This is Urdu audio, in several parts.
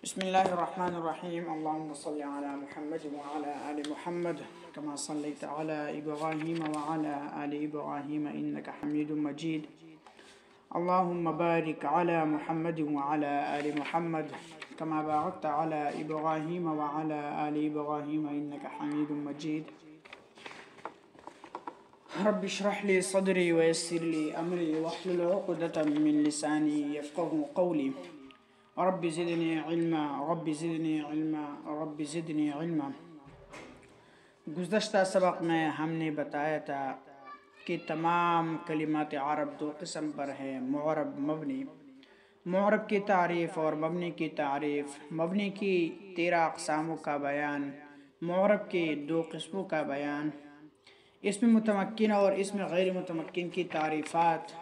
بسم الله الرحمن الرحيم. اللهم صل على محمد وعلى آل محمد كما صليت على إبراهيم وعلى آل إبراهيم إنك حميد مجيد. اللهم بارك على محمد وعلى آل محمد كما باركت على إبراهيم وعلى آل إبراهيم إنك حميد مجيد. رب اشرح لي صدري ويسر لي أمري واحلل عقدة من لساني يفقه قولي. رب زدني علما رب زدنی علما رب زدنی علما. گزشتہ سبق میں ہم نے بتایا تھا کہ تمام کلمات عرب دو قسم پر ہے: معرب، مبنی. معرب کی تعریف اور مبنی کی تعریف. مبنی کی 13 اقساموں کا بیان، معرب کی 2 قسموں کا بیان، اسم متمکن اور اسم غیر متمکن کی تعریفات.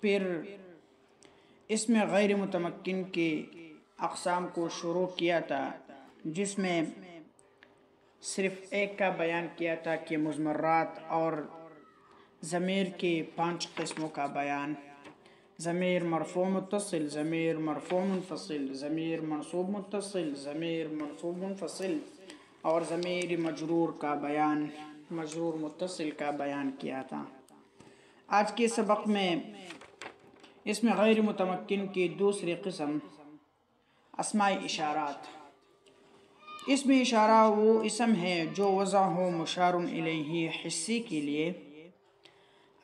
پھر اس میں غیر متمکن کی اقسام کو شروع کیا تھا، جس میں صرف ایک کا بیان کیا تھا کہ مضمرات اور ضمیر کی 5 قسموں کا بیان: ضمیر مرفوع متصل، ضمیر مرفوع منفصل، ضمیر منصوب متصل، ضمیر منصوب منفصل اور ضمیر مجرور کا بیان، مجرور متصل کا بیان کیا تھا. آج کے سبق میں اس میں غیر متمکن کی دوسری قسم اسماء اشارات. اسم اشارہ وہ اسم ہے جو وضع ہو مشار الیہ حصی کے لیے.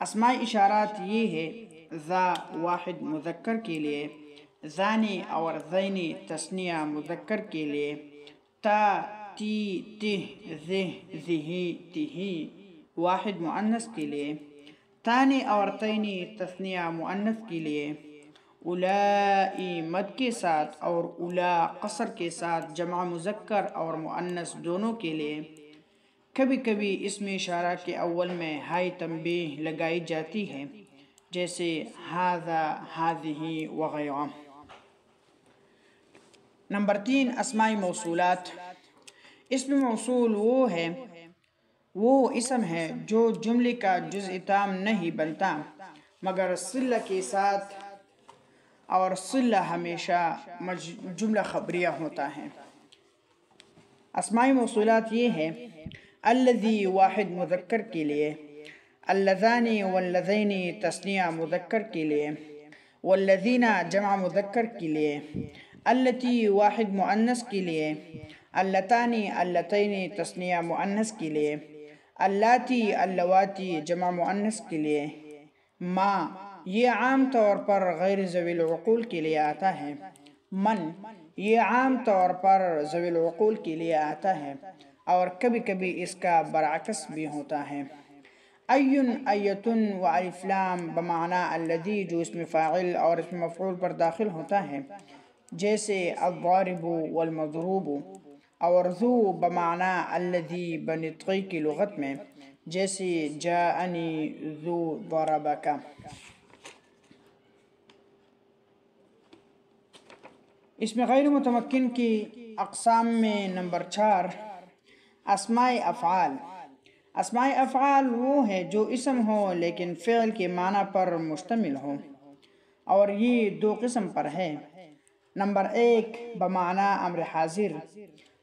اسماء اشارات یہ ہے: ذا واحد مذکر کے لیے، ذانی اور ذینی تثنیہ مذکر کے لیے، تا، تی، تہ، ذہ، ذہی، تہی واحد مؤنث کے لیے، تانی اور تینی تثنیہ مؤنث کے لیے، اولائی مد کے ساتھ اور اولا قصر کے ساتھ جمع مذکر اور مؤنث دونوں کے لیے. کبھی کبھی اسم اشارہ کے اول میں ہائے تنبیہ لگائی جاتی ہے، جیسے ھذا، ھذہ وغیرہ. نمبر 3، اسماء موصولات. اسم موصول وہ اسم ہے جو جملے کا جزء تام نہیں بنتا مگر صلہ کے ساتھ، اور صلہ ہمیشہ جملہ خبریہ ہوتا ہے. اسماء موصولات یہ ہے: الذی واحد مذکر کے لیے، اللذانی واللذین تثنیہ مذکر کے لیے، والذین جمع مذکر کے لیے، اللتی واحد مؤنث کے لیے، اللتانی اللتین تثنیہ مؤنث کے لیے، اللاتی اللواتی جمع مؤنث کے لیے. ما یہ عام طور پر غیر ذوی العقول کے لیے آتا ہے. من یہ عام طور پر ذوی العقول کے لیے آتا ہے اور کبھی کبھی اس کا برعکس بھی ہوتا ہے. ایٌ، ایتن و الف لام بمعنی الذی جو اسم فاعل اور اسم مفعول پر داخل ہوتا ہے، جیسے الضارب والمضروب، اور ذو بمعنی الذی بنطقی کی لغت میں، جیسے جاءنی ذو ضربک. اس میں غیر متمکن کی اقسام میں نمبر 4، اسماء افعال. اسماء افعال وہ ہے جو اسم ہو لیکن فعل کے معنی پر مشتمل ہو، اور یہ 2 قسم پر ہے. نمبر 1، بمعنی امر حاضر،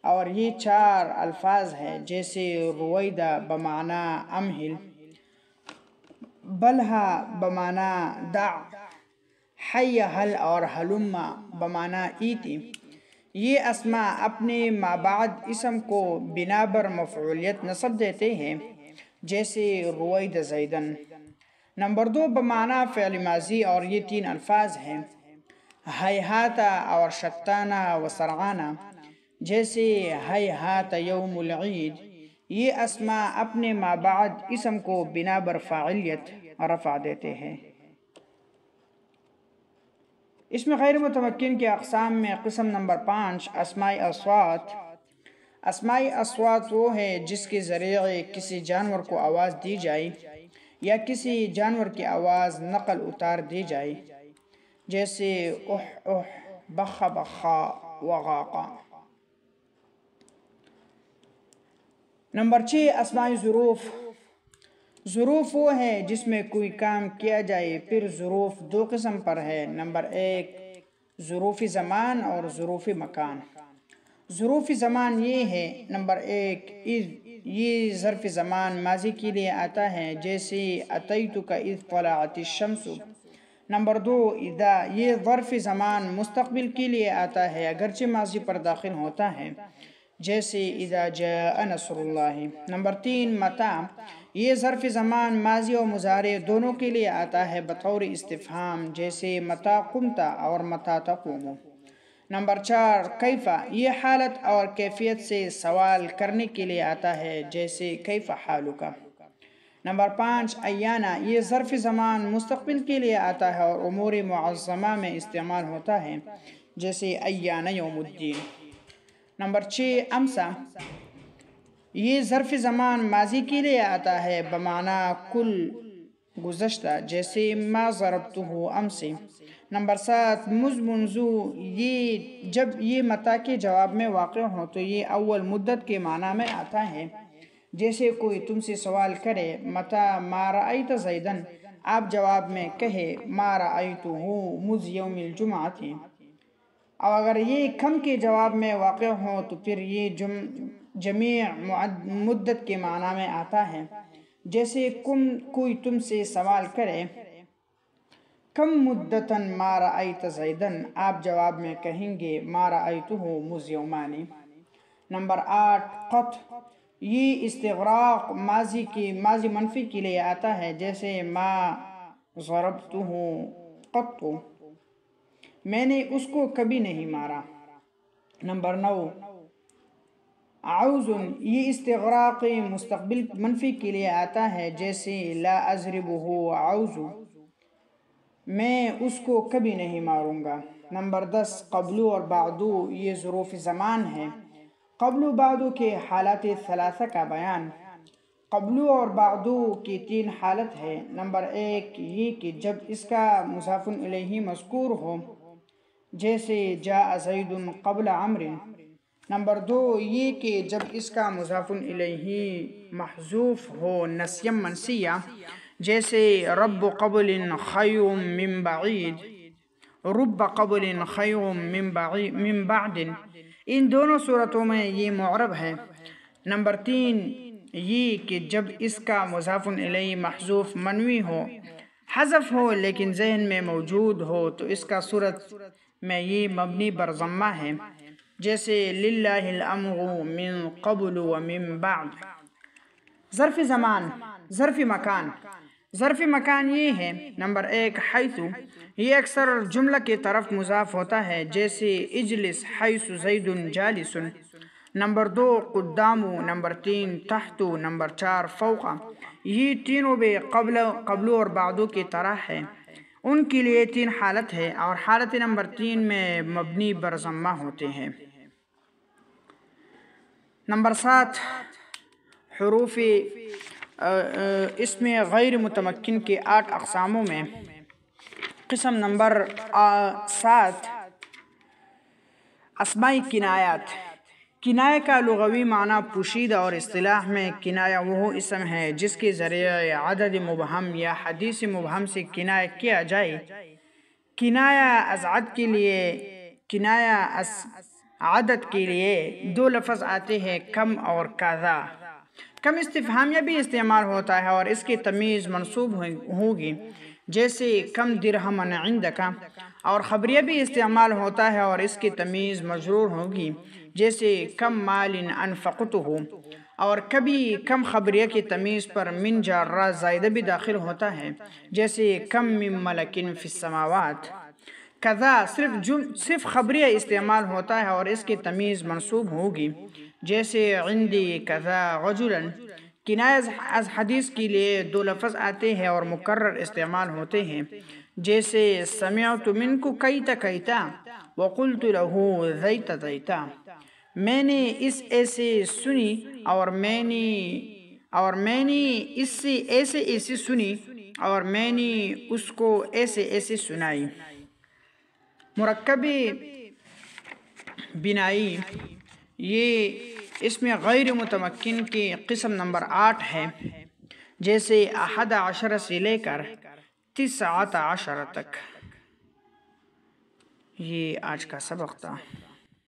اور یہ 4 الفاظ ہے، جیسے رویدہ بمعنی امہل، بلہا بمعنی دع، حی حل اور ہلم بمعنی ایتی. یہ اسماء اپنے ما بعد اسم کو بنا بر مفعولیت نصب دیتے ہیں، جیسے روید زیدن. نمبر 2، بمعنی فعل ماضی، اور یہ 3 الفاظ ہیں: ہیہات اور شتانہ و سرعانہ، جیسے ہیہات یوم العید. یہ اسماء اپنے ما بعد اسم کو بنا بر فاعلیت رفع دیتے ہیں. اس میں غیر متمکن کے اقسام میں قسم نمبر 5، اسماء اصوات. اسماء اصوات وہ ہے جس کے ذریعے کسی جانور کو آواز دی جائے یا کسی جانور کی آواز نقل اتار دی جائے، جیسے اح اح، بخ بخا وغاقا. نمبر 6، اسماء ظروف. ظروف وہ ہے جس میں کوئی کام کیا جائے. پھر ظروف 2 قسم پر ہے. نمبر 1، ظروف زمان اور ظروف مکان۔ ظروف زمان یہ ہے، نمبر 1 اذ، یہ ظرف زمان ماضی کے لیے آتا ہے، جیسے اتیتک اذ طلعت الشمس۔ نمبر 2 اذا، یہ ظرف زمان مستقبل کے لیے آتا ہے اگرچہ ماضی پر داخل ہوتا ہے، جیسے اذا جاء نصر اللہ۔ نمبر 3 متى، یہ ظرف زمان ماضی اور مضارع دونوں کے لیے آتا ہے بطور استفہام، جیسے متى قمت اور متى تقوم۔ نمبر 4 کیف، یہ حالت اور کیفیت سے سوال کرنے کے لیے آتا ہے، جیسے کیف حالک۔ نمبر 5 ایانا، یہ ظرف زمان مستقبل کے لیے آتا ہے اور امور معظمہ میں استعمال ہوتا ہے، جیسے ایان یوم الدین۔ نمبر 6 امسا، یہ ظرف زمان ماضی کے لیے آتا ہے بمعنی کل گزشتہ، جیسے ما ضربتہ امس۔ نمبر 7 مذ منذ، یہ جب یہ متى کے جواب میں واقع ہو تو یہ اول مدت کے معنی میں آتا ہے، جیسے کوئی تم سے سوال کرے متى ما رأیت زیدا، آپ جواب میں کہے ما رأیتہ مذ یوم الجمعۃ۔ اور اگر یہ کم کے جواب میں واقع ہو تو پھر یہ جمیع مدت کے معنی میں آتا ہے، جیسے کوئی تم سے سوال کرے کم مدتاً ما رأیت زیداً، آپ جواب میں کہیں گے ما رأیتہ مذ یومان۔ نمبر 8 قط، یہ استغراق ماضی منفی کے لیے آتا ہے، جیسے ما ضربتہ قط، میں نے اس کو کبھی نہیں مارا۔ نمبر 9 عوز، یہ استغراق مستقبل منفی کے لیے آتا ہے، جیسے لا اضربہ عوز، میں اس کو کبھی نہیں ماروں گا۔ نمبر 10 قبلو اور بعدو، یہ ظروف زمان ہے۔ قبلو بعدو کے حالات ثلاثہ کا بیان۔ قبلو اور بعدو کی 3 حالت ہے۔ نمبر 1 یہ کہ جب اس کا مضاف الیہ مذکور ہو، جیسے جاء زید قبل عمر۔ نمبر 2 یہ کہ جب اس کا مضاف الیہ محذوف ہو نسیا منسیہ، جیسے رب قبل خیر من بعید، رب قبل خیر من بعد، ان دونوں صورتوں میں یہ معرب ہے۔ نمبر 3 یہ کہ جب اس کا مضاف الیہ محذوف منوی ہو، حذف ہو لیکن ذہن میں موجود ہو تو اس کا صورت میں یہ مبنی بر ضمہ ہے، جیسے للہ الامر من قبل ومن بعد۔ ظرف زمان، ظرف مکان۔ ظرف مکان یہ ہے، نمبر 1 حیث، یہ اکثر جملہ کی طرف مضاف ہوتا ہے، جیسے اجلس حیث زید جالس۔ نمبر 2 قدام، نمبر 3 تحت، نمبر 4 فوق، یہ تینوں بھی قبل اور بعدو کی طرح ہے، ان کے لیے 3 حالت ہے اور حالت نمبر 3 میں مبنی بر ضمہ ہوتے ہیں۔ نمبر 7 حروف اسم غیر متمکن کے 8 اقساموں میں قسم نمبر 7 اسماء کنایات۔ کنایہ کا لغوی معنی پوشیدہ اور اصطلاح میں کنایہ وہ اسم ہے جس کے ذریعے عدد مبہم یا حدیث مبہم سے کنایہ کیا جائے۔ کنایہ از عدد کے لیے 2 لفظ آتے ہیں، کم اور کذا۔ کم استفہامیہ بھی استعمال ہوتا ہے اور اس کی تمیز منصوب ہوگی، جیسے کم درہم عندک، اور خبریہ بھی استعمال ہوتا ہے اور اس کی تمیز مجرور ہوگی، جیسے کم مال انفقتہ، اور کبھی کم خبریہ کی تمیز پر من جارہ زائدہ بھی داخل ہوتا ہے، جیسے کم من ملک فی السماوات۔ کذا صرف خبریہ استعمال ہوتا ہے اور اس کی تمیز منصوب ہوگی، جیسے عندی کذا رجلا۔ کنایہ از حدیث کے لیے 2 لفظ آتے ہیں اور مکرر استعمال ہوتے ہیں، جیسے سمعت منک کیتا کیتا وقلت له ذیتا ذیتا، میں نے اس ایسے سنی اور میں نے اس سے ایسے سنی اور میں نے اس کو ایسے سنائی۔ مرکب بنائی، یہ اس میں غیر متمکن کی قسم نمبر 8 ہے، جیسے 11 سے لے کر 19 تک۔ یہ آج کا سبق تھا۔